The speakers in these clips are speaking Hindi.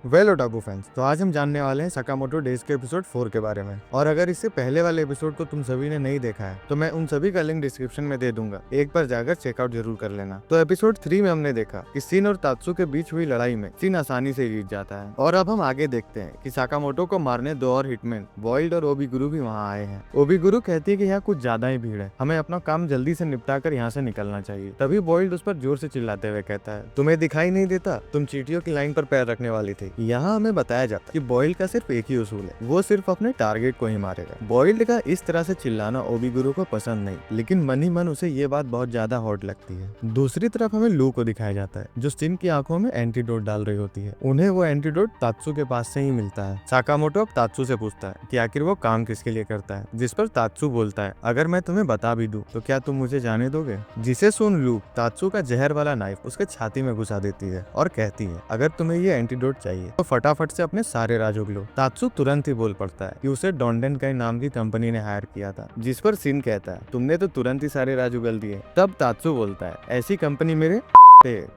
वेल ओटाकू फैंस, तो आज हम जानने वाले हैं सकामोटो डेज के एपिसोड 4 के बारे में। और अगर इससे पहले वाले एपिसोड को तुम सभी ने नहीं देखा है तो मैं उन सभी का लिंक डिस्क्रिप्शन में दे दूंगा, एक बार जाकर चेकआउट जरूर कर लेना। तो एपिसोड 3 में हमने देखा कि सिन और तात्सु के बीच हुई लड़ाई में सिन आसानी से जीत जाता है। और अब हम आगे देखते हैं कि साकामोटो को मारने दो और हिटमैन बॉइल्ड और ओबीगुरु भी वहाँ आए हैं। ओबीगुरु कहती है कि यहाँ कुछ ज्यादा ही भीड़ है, हमें अपना काम जल्दी से निपटा कर यहाँ से निकलना चाहिए। तभी बॉइल्ड उस पर जोर से चिल्लाते हुए कहता है, तुम्हें दिखाई नहीं देता, तुम चींटियों की लाइन पर पैर रखने वाली थी। यहाँ हमें बताया जाता कि बॉइल्ड का सिर्फ एक ही उसूल है, वो सिर्फ अपने टारगेट को ही मारेगा। बॉइल्ड का इस तरह से चिल्लाना ओबीगुरु को पसंद नहीं, लेकिन मन ही मन उसे ये बात बहुत ज्यादा हॉट लगती है। दूसरी तरफ हमें लू को दिखाया जाता है जो सिन की आंखों में एंटीडोट डाल रही होती है। उन्हें वो एंटीडोट तात्सु के पास से ही मिलता है। साकामोटो अब तात्सु से पूछता है कि आखिर वो काम किसके लिए करता है, जिस पर तात्सु बोलता है, अगर मैं तुम्हें बता भी दूं तो क्या तुम मुझे जाने दोगे। जिसे सुन लू तात्सु का जहर वाला नाइफ उसके छाती में घुसा देती है और कहती है, अगर तुम्हें ये एंटीडोट चाहिए तो फटाफट से अपने सारे राज उगलो। तात्सु तुरंत ही बोल पड़ता है कि उसे डोंडेन काई नाम की कंपनी ने हायर किया था, जिस पर सिन कहता है, तुमने तो तुरंत ही सारे राज उगल दिए। तब तात्सु बोलता है, ऐसी कंपनी मेरे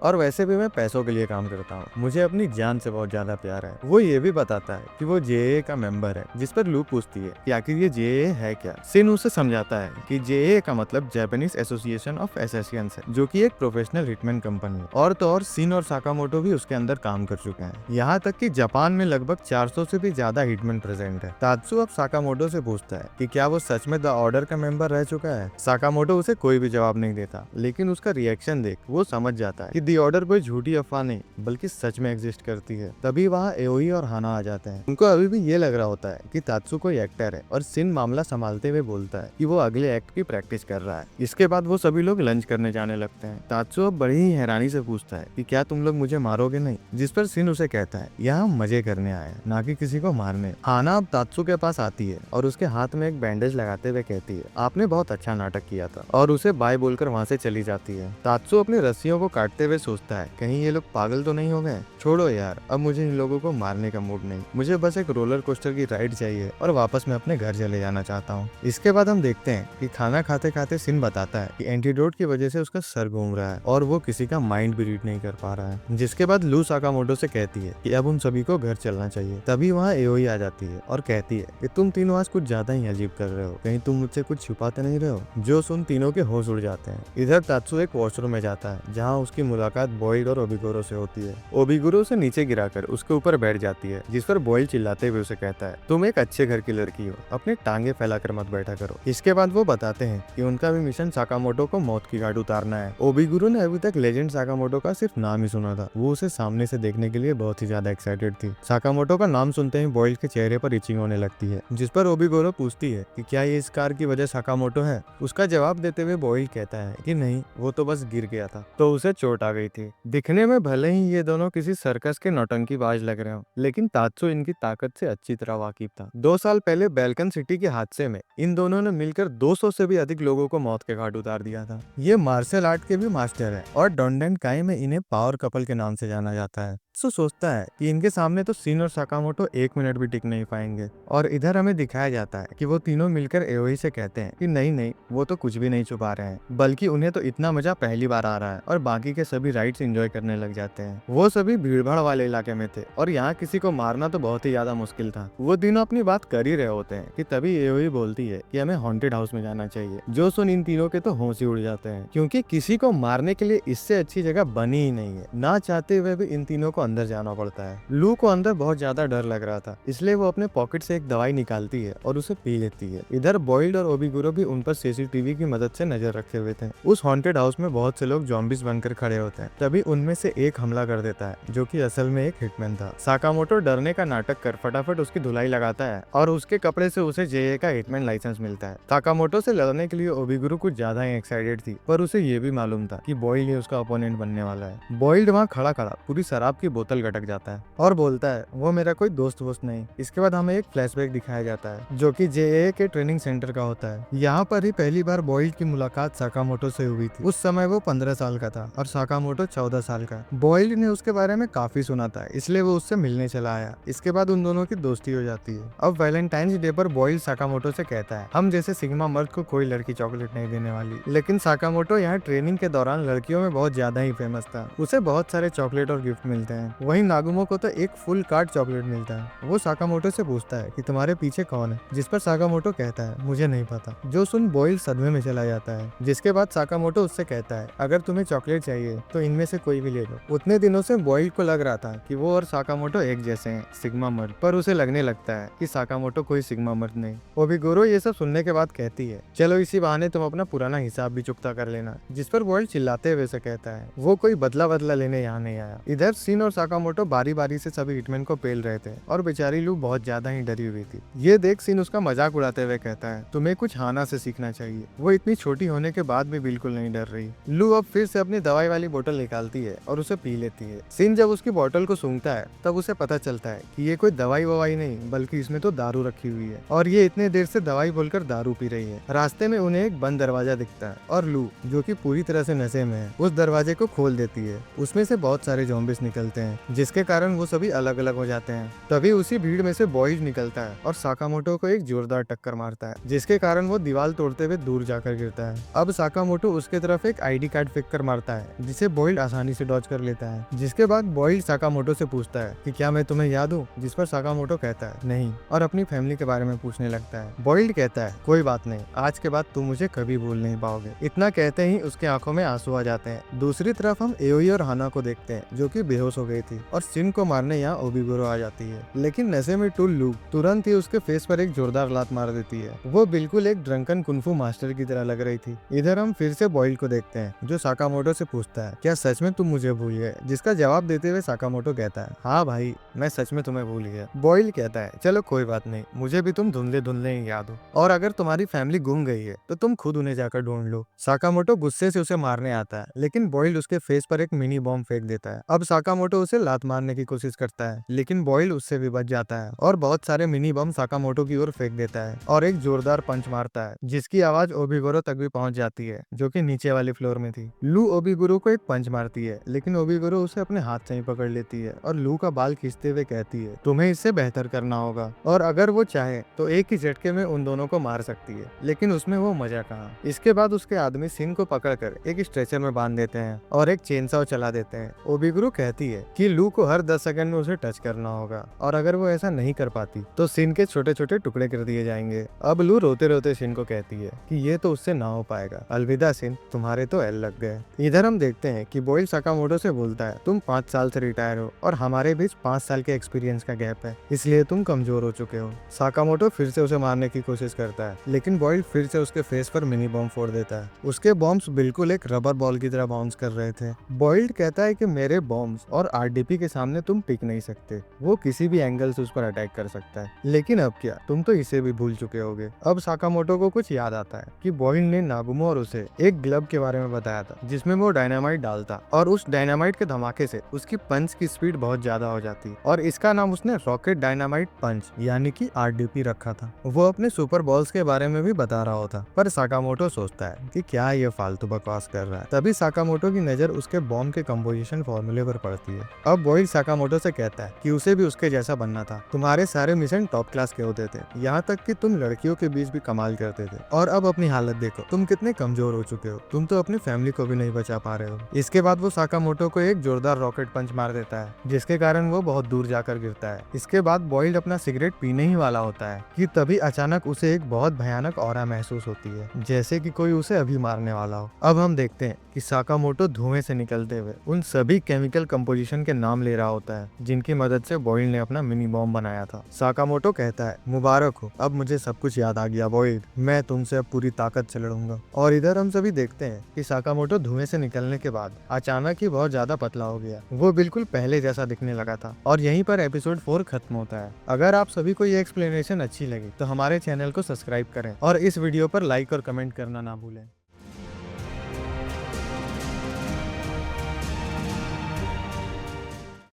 और वैसे भी मैं पैसों के लिए काम करता हूँ, मुझे अपनी जान से बहुत ज्यादा प्यार है। वो ये भी बताता है कि वो जेए का मेंबर है, जिस पर लू पूछती है कि आखिर ये जेए है क्या। सिन उसे समझाता है कि जेए का मतलब जापानीज एसोसिएशन ऑफ एसेसियंस है, जो कि एक प्रोफेशनल हिटमैन कंपनी है। और तो और सिन और साकामोटो भी उसके अंदर काम कर चुके हैं। यहाँ तक कि जापान में लगभग 400 से भी ज्यादा हिटमैन प्रेजेंट है। तात्सु अब साकामोटो से पूछता है कि क्या वो सच में द ऑर्डर का मेंबर रह चुका है। साकामोटो उसे कोई भी जवाब नहीं देता, लेकिन उसका रिएक्शन देख वो समझ जाता है कि दी ऑर्डर कोई झूठी अफवाह नहीं बल्कि सच में एग्जिस्ट करती है। तभी वहाँ एओई और हाना आ जाते हैं। उनको अभी भी ये लग रहा होता है कि तात्सु कोई एक्टर है, और सिन मामला संभालते हुए बोलता है कि वो अगले एक्ट की प्रैक्टिस कर रहा है। इसके बाद वो सभी लोग लंच करने जाने लगते हैं। तात्सु अब बड़ी ही हैरानी से पूछता है कि क्या तुम लोग मुझे मारोगे नहीं, जिस पर सिन उसे कहता है, यहाँ हम मजे करने आए हैं, ना कि किसी को मारने। हाना अब तात्सु के पास आती है और उसके हाथ में एक बैंडेज लगाते हुए कहती है, आपने बहुत अच्छा नाटक किया था, और उसे बाय बोलकर वहाँ से चली जाती है। तात्सु अपनी रस्सियों को काटते हुए सोचता है, कहीं ये लोग पागल तो नहीं हो गए। छोड़ो यार, अब मुझे इन लोगों को मारने का मूड नहीं, मुझे बस एक रोलर कोस्टर की राइड चाहिए और वापस मैं अपने घर चले जाना चाहता हूँ। इसके बाद हम देखते हैं कि खाना खाते खाते सिन बताता है कि एंटीडोट की वजह से उसका सर घूम रहा है और वो किसी का माइंड भी रीड नहीं कर पा रहा है। जिसके बाद लू साकामोटो से कहती है कि अब उन सभी को घर चलना चाहिए। तभी वहाँ एओई आ जाती है और कहती है कि तुम तीनों आज कुछ ज्यादा ही अजीब कर रहे हो, कहीं तुम मुझसे कुछ छुपाते नहीं रहे हो। जो सुन तीनों के होश उड़ जाते हैं। इधर तात्सु एक वॉशरूम में जाता है जहाँ उसकी मुलाकात बॉइल्ड और ओबीगुरु से होती है। ओबीगुरु उसे नीचे गिराकर उसके ऊपर बैठ जाती है, जिस पर बॉइल्ड चिल्लाते हुए उसे कहता है, तुम एक अच्छे घर की लड़की हो, अपनी टांगे फैलाकर मत बैठा करो। इसके बाद वो बताते हैं कि उनका भी मिशन साकामोटो को मौत की घाट उतारना है। ओबीगुरु ने अभी तक लेजेंड साकामोटो का सिर्फ नाम ही सुना था, वो उसे सामने से देखने के लिए बहुत ही ज्यादा एक्साइटेड थी। साकामोटो का नाम सुनते ही बॉइल्ड के चेहरे पर इचिंग होने लगती है, जिस पर ओबीगुरु पूछती है कि क्या ये इस कार की वजह साकामोटो है। उसका जवाब देते हुए बॉइल्ड कहता है कि नहीं, वो तो बस गिर गया था तो उसे चोट आ गई थी। दिखने में भले ही ये दोनों किसी सर्कस के नौटंकीबाज लग रहे हो, लेकिन तात्सु इनकी ताकत से अच्छी तरह वाकिफ था। 2 साल पहले बेल्कन सिटी के हादसे में इन दोनों ने मिलकर 200 से भी अधिक लोगों को मौत के घाट उतार दिया था। ये मार्शल आर्ट के भी मास्टर है और डोंडेन काई में इन्हें पावर कपल के नाम से जाना जाता है। सो सोचता है कि इनके सामने तो सिन और साकामोटो 1 मिनट भी टिक नहीं पाएंगे। और इधर हमें दिखाया जाता है कि वो तीनों मिलकर एओई से कहते हैं कि नहीं नहीं, वो तो कुछ भी नहीं छुपा रहे हैं, बल्कि उन्हें तो इतना मजा पहली बार आ रहा है, और बाकी के सभी राइड्स एंजॉय करने लग जाते हैं। वो सभी भीड़भाड़ वाले इलाके में थे और यहाँ किसी को मारना तो बहुत ही ज्यादा मुश्किल था। वो तीनों अपनी बात कर ही रहे होते हैं कि तभी एओई बोलती है कि हमें हॉन्टेड हाउस में जाना चाहिए। जो सुन इन तीनों के तो होश ही उड़ जाते हैं, क्योंकि किसी को मारने के लिए इससे अच्छी जगह बनी ही नहीं है। ना चाहते हुए भी इन तीनों को अंदर जाना पड़ता है। लू को अंदर बहुत ज्यादा डर लग रहा था, इसलिए वो अपने पॉकेट से एक दवाई निकालती है और उसे पी लेती है। इधर बॉइल्ड और ओबीगुरु भी उन पर सीसीटीवी की मदद से नजर रखे हुए थे। उस हॉन्टेड हाउस में बहुत से लोग जॉम्बिस बनकर खड़े होते हैं। तभी उनमें से एक हमला कर देता है, जो कि असल में एक हिटमैन था। साकामोटो डरने का नाटक कर फटाफट उसकी धुलाई लगाता है और उसके कपड़े से उसे जेए का हिटमैन लाइसेंस मिलता है। साकामोटो से लड़ने के लिए ओबीगुरु कुछ ज्यादा ही एक्साइटेड थी, पर उसे ये भी मालूम था कि बॉइल्ड ही उसका अपोनेंट बनने वाला है। बॉइल्ड वहाँ खड़ा खड़ा पूरी शराब की बोतल गटक जाता है और बोलता है, वो मेरा कोई दोस्त वोस्त नहीं। इसके बाद हमें एक फ्लैशबैक दिखाया जाता है जो कि जेए के ट्रेनिंग सेंटर का होता है। यहाँ पर ही पहली बार बॉइल्ड की मुलाकात साकामोटो से हुई थी। उस समय वो 15 साल का था और साकामोटो 14 साल का। बॉइल्ड ने उसके बारे में काफी सुना था, इसलिए वो उससे मिलने चला आया। इसके बाद उन दोनों की दोस्ती हो जाती है। अब वैलेंटाइंस डे पर बॉइल्ड साकामोटो से कहता है, हम जैसे सिग्मा मर्द को कोई लड़की चॉकलेट नहीं देने वाली। लेकिन साकामोटो यहाँ ट्रेनिंग के दौरान लड़कियों में बहुत ज्यादा ही फेमस था। उसे बहुत सारे चॉकलेट और गिफ्ट मिलते हैं। हैं। वहीं नागुमो को तो एक फुल कार्ट चॉकलेट मिलता है। वो साकामोटो से पूछता है कि तुम्हारे पीछे कौन है, जिस पर साकामोटो कहता है मुझे नहीं पता। जो सुन बॉयल सदमे में चला जाता है, जिसके बाद साकामोटो उससे कहता है अगर तुम्हें चॉकलेट चाहिए तो इनमें से कोई भी ले लो। उतने दिनों से बॉयल को लग रहा था कि वो और साकामोटो एक जैसे हैं, सिग्मा मर्द, पर उसे लगने लगता है कि साकामोटो कोई सिग्मा मर्द नहीं। ओबिगोरो ये सब सुनने के बाद कहती है चलो इसी बहाने तुम अपना पुराना हिसाब भी चुकता कर लेना, जिस पर बॉयल चिल्लाते हुए से कहता है वो कोई बदला लेने यहाँ नहीं आया। इधर सिन और साकामोटो बारी बारी से सभी हिटमैन को पेल रहे थे और बेचारी लू बहुत ज्यादा ही डरी हुई थी। ये देख सिन उसका मजाक उड़ाते हुए कहता है तुम्हें कुछ हाना से सीखना चाहिए। वो इतनी छोटी होने के बाद भी बिल्कुल नहीं डर रही। लू अब फिर से अपनी दवाई वाली बोतल निकालती है और उसे पी लेती है। सिन जब उसकी बोतल को सूंघता है तब उसे पता चलता है कि ये कोई दवाई ववाई नहीं बल्कि इसमें तो दारू रखी हुई है और ये इतने देर से दवाई बोलकर दारू पी रही है। रास्ते में उन्हें एक बंद दरवाजा दिखता है और लू जो कि पूरी तरह से नशे में है उस दरवाजे को खोल देती है। उसमें से बहुत सारे ज़ॉम्बीज निकलते हैं जिसके कारण वो सभी अलग अलग हो जाते हैं। तभी उसी भीड़ में से बॉयज निकलता है और साकामोटो को एक जोरदार टक्कर मारता है जिसके कारण वो दीवार तोड़ते हुए दूर जाकर गिरता है। अब साकामोटो उसके तरफ एक आईडी कार्ड फेंक कर मारता है जिसे बॉयल्ड आसानी से डॉज कर लेता है। जिसके बाद बॉयल्ड साकामोटो से पूछता है कि क्या मैं तुम्हें याद हूँ, जिस पर साकामोटो कहता है नहीं और अपनी फैमिली के बारे में पूछने लगता है। बॉयल्ड कहता है कोई बात नहीं, आज के बाद तुम मुझे कभी भूल नहीं पाओगे। इतना कहते ही उसके आंखों में आंसू आ जाते हैं। दूसरी तरफ हम एओई और हाना को देखते हैं जो कि बेहोश हो गई थी और सिन को मारने यहाँ ओबिगोरो आ जाती है। लेकिन नशे में टूल लू तुरंत ही उसके फेस पर एक जोरदार लात मार देती है। वो बिल्कुल एक ड्रंकन कुंफू मास्टर की तरह लग रही थी। इधर हम फिर से बॉयल को देखते हैं जो साकामोटो से पूछता है क्या सच में तुम मुझे भूल गए, जिसका जवाब देते हुए साकामोटो कहता है हाँ भाई मैं सच में तुम्हें भूल गया। बॉयल कहता है चलो कोई बात नहीं, मुझे भी तुम धुंधले धुंधले ही याद हो और अगर तुम्हारी फैमिली गुम गई है तो तुम खुद उन्हें जाकर ढूंढ लो। साकामोटो गुस्से से उसे मारने आता है लेकिन बॉयल उसके फेस पर एक मिनी बॉम्ब फेंक देता है। अब साकामोटो उसे लात मारने की कोशिश करता है लेकिन बॉयल उससे भी बच जाता है और बहुत सारे मिनी बम साकामोटो की ओर फेंक देता है और एक जोरदार पंच मारता है जिसकी आवाज ओबिगोरो तक भी पहुंच जाती है जो कि नीचे वाली फ्लोर में थी। लू ओबिगोरो को एक पंच मारती है लेकिन ओबिगोरो उसे अपने हाथ से ही पकड़ लेती है और लू का बाल खींचते हुए कहती है तुम्हें इससे बेहतर करना होगा और अगर वो चाहे तो एक ही झटके में उन दोनों को मार सकती है, लेकिन उसमें वो मजा कहाँ। इसके बाद उसके आदमी सिन को पकड़कर एक स्ट्रेचर में बांध देते हैं और एक चेनसॉ चला देते हैं। ओबिगुरु कहती है कि लू को हर 10 सेकंड में उसे टच करना होगा और अगर वो ऐसा नहीं कर पाती तो सिन के छोटे छोटे टुकड़े कर दिए जाएंगे। अब लू रोते रोते सिन को कहती है कि ये तो उससे ना हो पाएगा, अलविदा सिन, तुम्हारे तो एल लग गए। इधर हम देखते हैं कि बॉयल साकामोटो से बोलता है तुम 5 साल से रिटायर हो और हमारे बीच 5 साल के एक्सपीरियंस का गैप है, इसलिए तुम कमजोर हो चुके हो। साकामोटो फिर से उसे मारने की कोशिश करता है लेकिन बॉयल फिर से उसके फेस पर मिनी बॉम्ब फोड़ देता है। उसके बॉम्ब्स बिल्कुल एक रबर बॉल की तरह बाउंस कर रहे थे। बॉयल्ड कहता है कि मेरे बॉम्ब्स और आरडीपी के सामने तुम टिक नहीं सकते, वो किसी भी एंगल से उस पर अटैक कर सकता है, लेकिन अब क्या, तुम तो इसे भी भूल चुके होगे। अब साकामोटो को कुछ याद आता है कि बॉयल्ड ने नागुमो और उसे एक ग्लव के बारे में बताया था जिसमें वो डायनामाइट डालता और उस डायनामाइट के धमाके से उसकी पंच की स्पीड बहुत ज्यादा हो जाती और इसका नाम उसने रॉकेट डायनामाइट पंच यानी कि आरडीपी रखा था। वो अपने सुपर बॉल्स के बारे में भी बता रहा होता, पर साकामोटो सोचता है कि क्या ये फालतू बकवास कर रहा है। तभी साकामोटो की नजर उसके बॉम्ब के कंपोजिशन फॉर्मूले पर पड़ती है। अब बॉयल साकामोटो से कहता है कि उसे भी उसके जैसा बनना था, तुम्हारे सारे मिशन टॉप क्लास के होते थे, यहाँ तक कि तुम लड़कियों के बीच भी कमाल करते थे, और अब अपनी हालत देखो, तुम कितने कमजोर हो चुके हो, तुम तो अपनी फैमिली को भी नहीं बचा पा रहे हो। इसके बाद वो साकामोटो को एक जोरदार रॉकेट पंच मार देता है जिसके कारण वो बहुत दूर जाकर गिरता है। इसके बाद बॉयल्ड अपना सिगरेट पीने ही वाला होता है कि तभी अचानक उसे एक बहुत भयानक ऑरा महसूस होती है, जैसे कि कोई उसे अभी मारने वाला हो। अब हम देखते हैं कि साकामोटो धुएं से निकलते हुए उन सभी केमिकल कंपोजिशन के नाम ले रहा होता है जिनकी मदद से बॉयल ने अपना मिनी बॉम्ब बनाया था। साकामोटो कहता है मुबारक हो, अब मुझे सब कुछ याद आ गया बॉयल, मैं तुमसे अब पूरी ताकत से लड़ूंगा। और इधर हम सभी देखते हैं कि साकामोटो धुएं से निकलने के बाद अचानक ही बहुत ज्यादा पतला हो गया, वो बिल्कुल पहले जैसा दिखने लगा था। और यहीं पर एपिसोड 4 खत्म होता है। अगर आप सभी को ये एक्सप्लेनेशन अच्छी लगी तो हमारे चैनल को सब्सक्राइब करें और इस वीडियो पर लाइक और कमेंट करना ना भूलें।